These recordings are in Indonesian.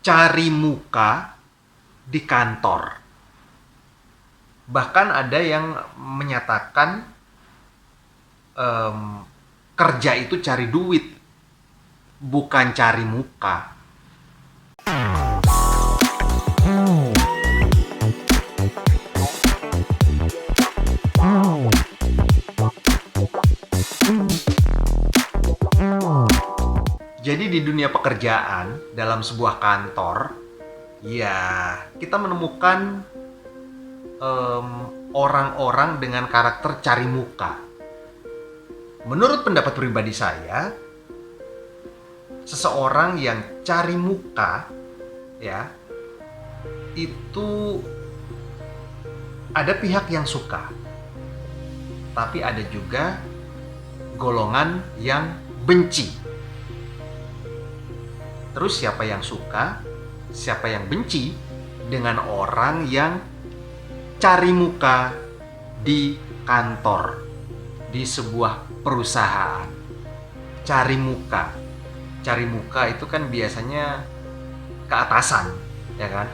cari muka di kantor. Bahkan ada yang menyatakan kerja itu cari duit, bukan cari muka. Jadi di dunia pekerjaan, dalam sebuah kantor, ya kita menemukan orang-orang dengan karakter cari muka. Menurut pendapat pribadi saya, seseorang yang cari muka, ya, itu ada pihak yang suka, tapi ada juga golongan yang benci. Terus siapa yang suka, siapa yang benci dengan orang yang cari muka di kantor, di sebuah perusahaan. Cari muka itu kan biasanya ke atasan, ya kan?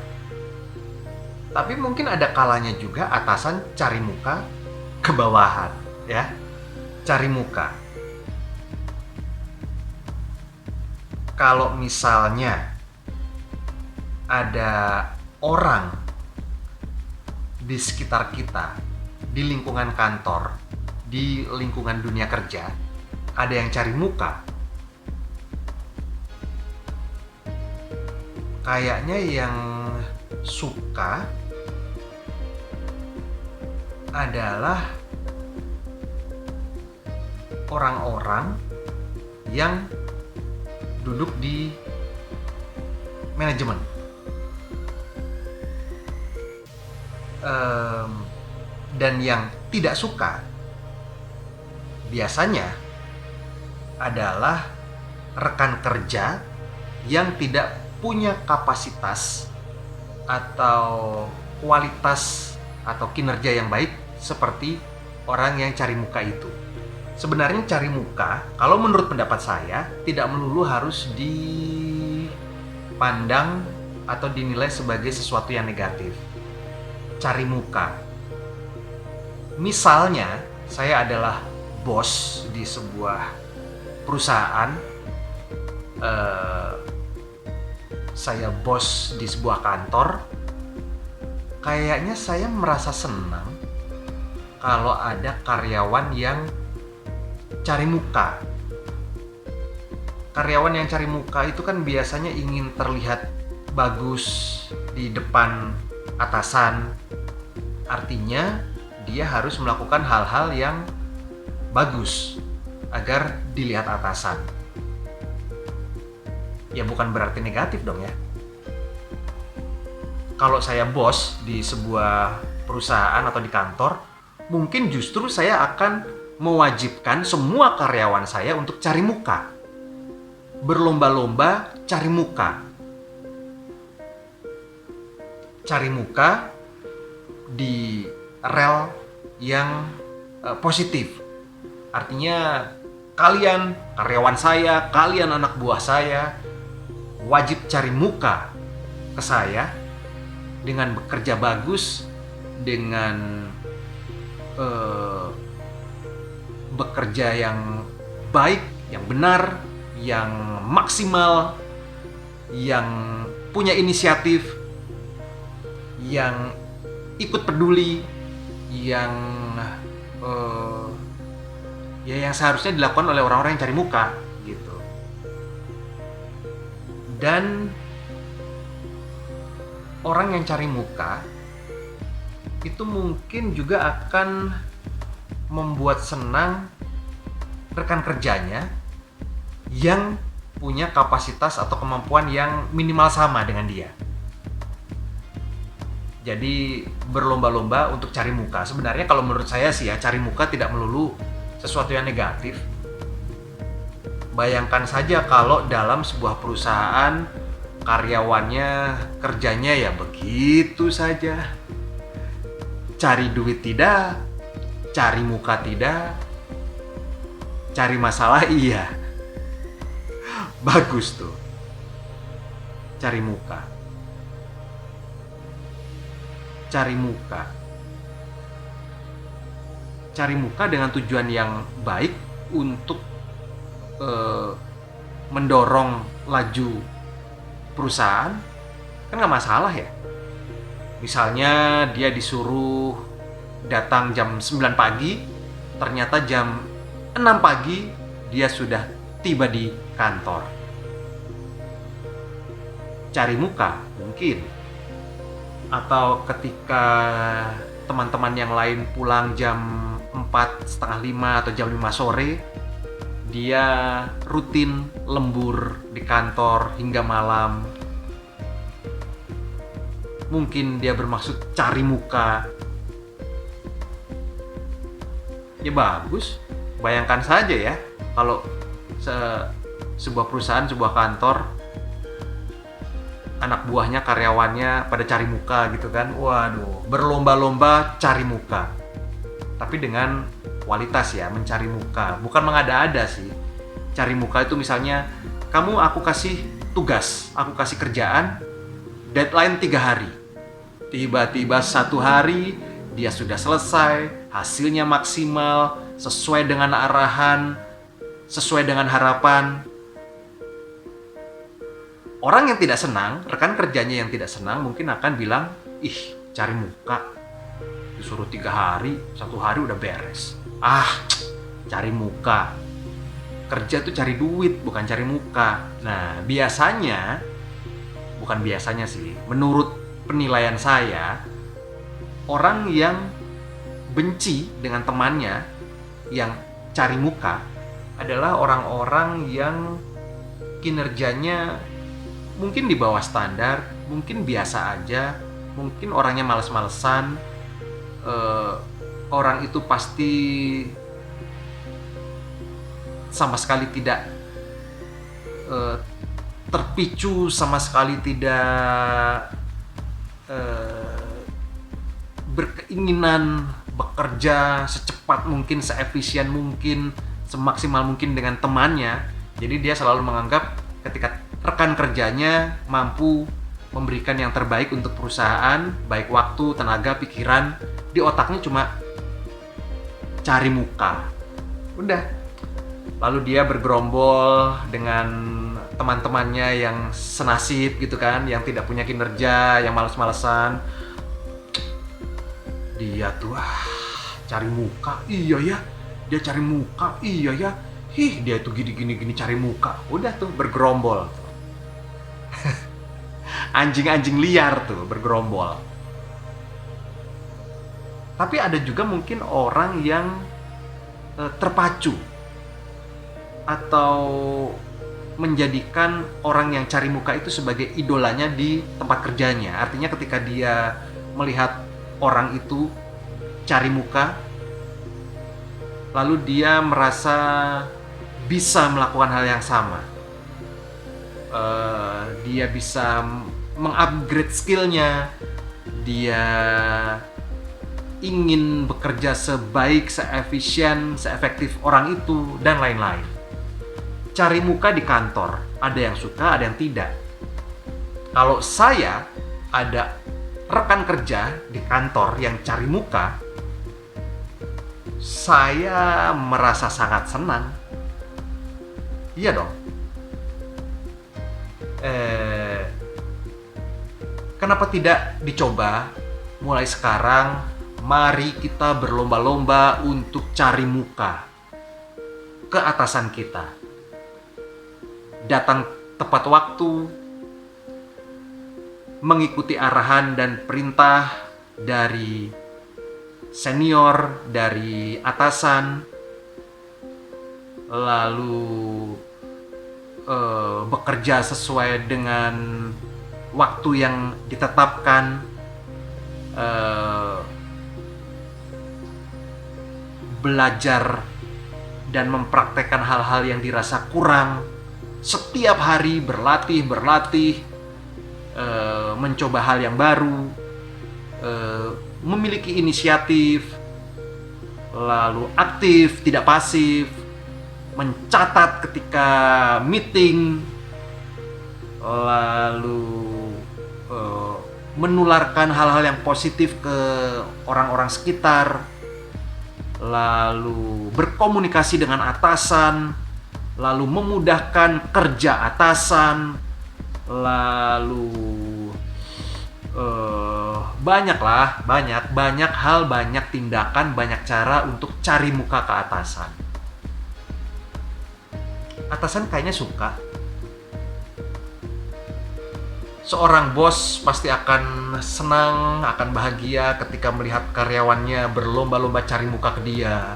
Tapi mungkin ada kalanya juga atasan cari muka ke bawahan, ya. Cari muka. Kalau misalnya ada orang di sekitar kita, di lingkungan kantor, di lingkungan dunia kerja, ada yang cari muka, kayaknya yang suka adalah orang-orang yang duduk di manajemen. Dan yang tidak suka biasanya adalah rekan kerja yang tidak punya kapasitas atau kualitas atau kinerja yang baik seperti orang yang cari muka itu. Sebenarnya cari muka, kalau menurut pendapat saya, tidak melulu harus dipandang atau dinilai sebagai sesuatu yang negatif. Cari muka. Misalnya, saya adalah bos di sebuah perusahaan, saya bos di sebuah kantor, kayaknya saya merasa senang kalau ada karyawan yang cari muka. Karyawan yang cari muka itu kan biasanya ingin terlihat bagus di depan atasan. Artinya dia harus melakukan hal-hal yang bagus agar dilihat atasan. Ya bukan berarti negatif dong ya. Kalau saya bos di sebuah perusahaan atau di kantor, mungkin justru saya akan mewajibkan semua karyawan saya untuk cari muka. Berlomba-lomba cari muka. Cari muka di rel yang positif. Artinya kalian, karyawan saya, kalian anak buah saya, wajib cari muka ke saya dengan bekerja bagus, dengan bekerja yang baik, yang benar, yang maksimal, yang punya inisiatif, yang ikut peduli, yang yang seharusnya dilakukan oleh orang-orang yang cari muka gitu. Dan orang yang cari muka itu mungkin juga akan membuat senang rekan kerjanya yang punya kapasitas atau kemampuan yang minimal sama dengan dia. Jadi berlomba-lomba untuk cari muka. Sebenarnya kalau menurut saya sih ya, cari muka tidak melulu sesuatu yang negatif. Bayangkan saja kalau dalam sebuah perusahaan karyawannya kerjanya ya begitu saja. Cari duit tidak, cari muka tidak, cari masalah iya. Bagus tuh. cari muka. Cari muka. Cari muka dengan tujuan yang baik untuk mendorong laju perusahaan, kan nggak masalah ya. Misalnya dia disuruh datang jam 9 pagi, ternyata jam 6 pagi dia sudah tiba di kantor. Cari muka mungkin. Atau ketika teman-teman yang lain pulang jam 4, setengah 5 atau jam 5 sore, dia rutin lembur di kantor hingga malam. Mungkin dia bermaksud cari muka. Ya bagus. Bayangkan saja ya, kalau sebuah perusahaan, sebuah kantor, anak buahnya, karyawannya pada cari muka gitu kan. Waduh, berlomba-lomba cari muka. Tapi dengan kualitas ya, mencari muka. Bukan mengada-ada sih. Cari muka itu misalnya, aku kasih tugas, aku kasih kerjaan, deadline 3 hari. Tiba-tiba 1 hari dia sudah selesai, hasilnya maksimal, sesuai dengan arahan, sesuai dengan harapan. Orang yang tidak senang, rekan kerjanya yang tidak senang mungkin akan bilang, ih cari muka, disuruh 3 hari, 1 hari udah beres. Cari muka. Kerja tuh cari duit, bukan cari muka. Nah biasanya, bukan biasanya sih, menurut penilaian saya, orang yang benci dengan temannya yang cari muka adalah orang-orang yang kinerjanya mungkin di bawah standar, mungkin biasa aja, mungkin orangnya males-malesan. Orang itu pasti sama sekali tidak terpicu, sama sekali tidak berkeinginan bekerja secepat mungkin, seefisien mungkin, semaksimal mungkin dengan temannya. Jadi dia selalu menganggap ketika rekan kerjanya mampu memberikan yang terbaik untuk perusahaan, baik waktu, tenaga, pikiran, di otaknya cuma cari muka. Udah. Lalu dia bergerombol dengan teman-temannya yang senasib gitu kan, yang tidak punya kinerja, yang males-malesan. Dia tuh cari muka, iya ya. Dia cari muka, iya ya. Dia itu gini cari muka. Udah tuh bergerombol. Anjing-anjing liar tuh bergerombol. Tapi ada juga mungkin orang yang terpacu atau menjadikan orang yang cari muka itu sebagai idolanya di tempat kerjanya. Artinya ketika dia melihat orang itu cari muka, lalu dia merasa bisa melakukan hal yang sama. Dia bisa mengupgrade skillnya, dia ingin bekerja sebaik, seefisien, seefektif orang itu, dan lain-lain. Cari muka di kantor, ada yang suka, ada yang tidak. Kalau saya ada rekan kerja di kantor yang cari muka, saya merasa sangat senang. Iya dong. Kenapa tidak dicoba mulai sekarang? Mari kita berlomba-lomba untuk cari muka ke atasan kita. Datang tepat waktu, mengikuti arahan dan perintah dari senior, dari atasan, lalu bekerja sesuai dengan waktu yang ditetapkan, belajar dan mempraktekkan hal-hal yang dirasa kurang. Setiap hari berlatih, mencoba hal yang baru, memiliki inisiatif, lalu aktif, tidak pasif, mencatat ketika meeting, lalu eh, menularkan hal-hal yang positif ke orang-orang sekitar, lalu berkomunikasi dengan atasan, lalu memudahkan kerja atasan, lalu banyak hal, banyak tindakan, banyak cara untuk cari muka ke atasan. Atasan kayaknya suka. Seorang bos pasti akan senang, akan bahagia ketika melihat karyawannya berlomba-lomba cari muka ke dia.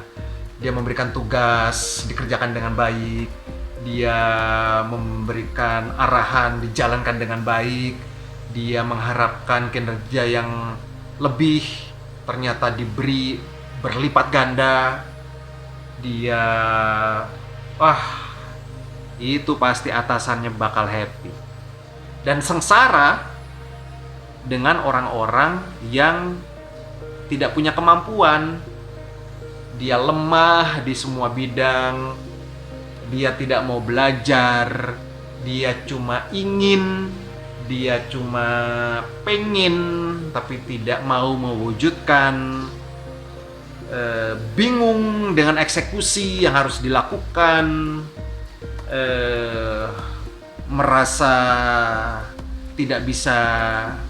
Dia memberikan tugas, dikerjakan dengan baik. Dia memberikan arahan, dijalankan dengan baik. Dia mengharapkan kinerja yang lebih, ternyata diberi berlipat ganda. Itu pasti atasannya bakal happy. Dan sengsara dengan orang-orang yang tidak punya kemampuan. Dia lemah di semua bidang, dia tidak mau belajar, dia cuma pengen tapi tidak mau mewujudkan, bingung dengan eksekusi yang harus dilakukan, merasa tidak bisa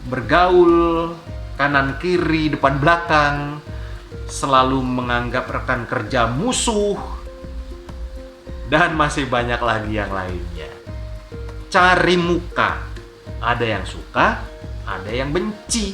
bergaul kanan kiri depan belakang, selalu menganggap rekan kerja musuh, dan masih banyak lagi yang lainnya. Cari muka, ada yang suka, ada yang benci.